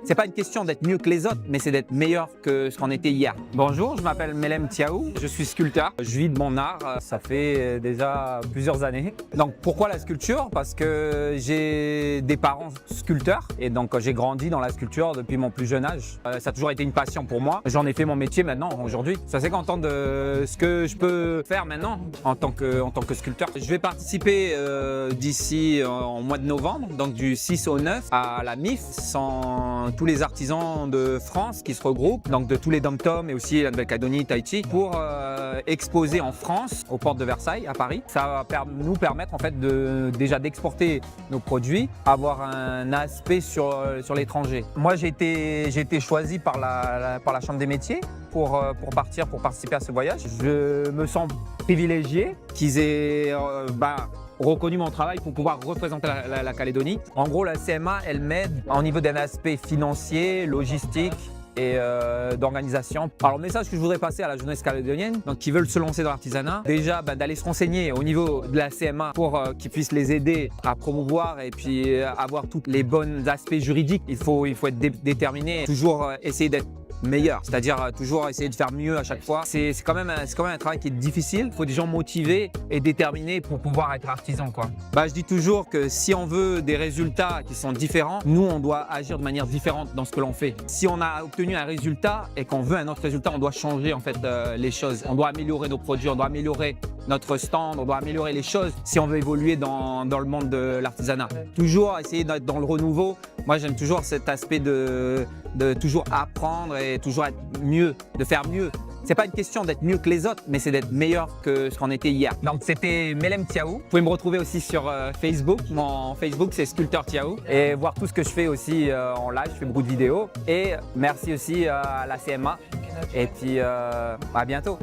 C'est pas une question d'être mieux que les autres, mais c'est d'être meilleur que ce qu'on était hier. Bonjour, je m'appelle Melem Tiaou, je suis sculpteur. Je vis de mon art, ça fait déjà plusieurs années. Donc pourquoi la sculpture? Parce que j'ai des parents sculpteurs et donc j'ai grandi dans la sculpture depuis mon plus jeune âge. Ça a toujours été une passion pour moi. J'en ai fait mon métier maintenant, aujourd'hui. Je suis assez content de ce que je peux faire maintenant en tant que sculpteur. Je vais participer d'ici en mois de novembre, donc du 6 au 9 à la MIF. Sans tous les artisans de France qui se regroupent, donc de tous les dom-toms et aussi la Nouvelle-Calédonie, Tahiti, pour exposer en France, aux portes de Versailles, à Paris. Ça va nous permettre en fait déjà d'exporter nos produits, avoir un aspect sur l'étranger. Moi, j'ai été choisi par la Chambre des métiers pour participer à ce voyage. Je me sens privilégié qu'ils aient reconnu mon travail pour pouvoir représenter la Calédonie. En gros, la CMA, elle m'aide au niveau d'un aspect financier, logistique et d'organisation. Alors, le message que je voudrais passer à la jeunesse calédonienne, donc qui veulent se lancer dans l'artisanat, déjà d'aller se renseigner au niveau de la CMA pour qu'ils puissent les aider à promouvoir et puis avoir tous les bons aspects juridiques. Il faut être déterminé, toujours essayer d'être meilleur, c'est-à-dire toujours essayer de faire mieux à chaque fois. C'est quand même un travail qui est difficile. Il faut des gens motivés et déterminés pour pouvoir être artisan, quoi. Je dis toujours que si on veut des résultats qui sont différents, nous on doit agir de manière différente dans ce que l'on fait. Si on a obtenu un résultat et qu'on veut un autre résultat, on doit changer en fait les choses. On doit améliorer nos produits, on doit améliorer notre stand, on doit améliorer les choses si on veut évoluer dans le monde de l'artisanat. Toujours essayer d'être dans le renouveau. Moi j'aime toujours cet aspect de toujours apprendre et toujours être mieux, de faire mieux. C'est pas une question d'être mieux que les autres, mais c'est d'être meilleur que ce qu'on était hier. Donc c'était Melem Tiaou. Vous pouvez me retrouver aussi sur Facebook. Mon Facebook c'est Sculpteur Tiaou. Et voir tout ce que je fais aussi en live, je fais beaucoup de vidéos. Et merci aussi à la CMA. Et puis à bientôt.